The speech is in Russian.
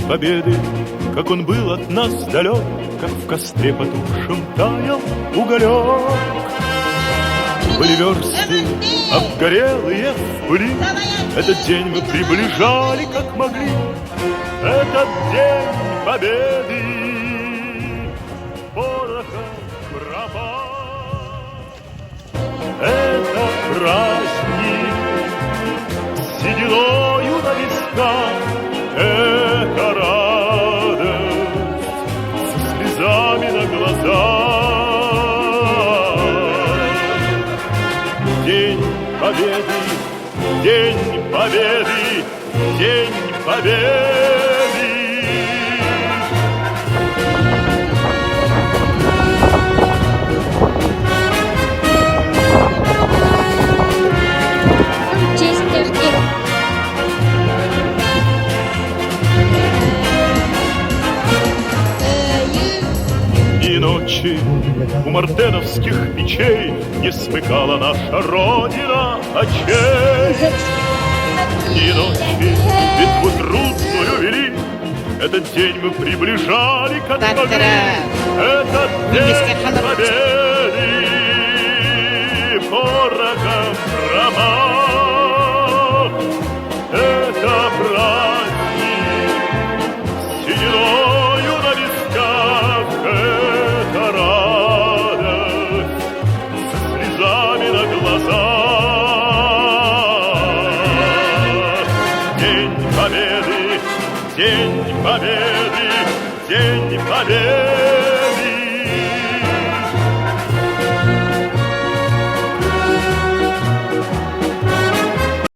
победы, как он был от нас далек, как в костре потухшем таял уголек. Были версты обгорелые в пыли, этот день мы приближали, как могли. Этот день победы порохом пропал. Это праздник с сединою на висках, это радость со слезами на глазах. День победы, день победы, день победы. И ночи у мартеновских печей не смыкала наша Родина очей. И ночи битву трудную вели, этот день мы приближали, как могли. Этот день победы порохом промах. Это праздник с сединою на висках, это радость со слезами на глазах. День победы, день победы, день победы.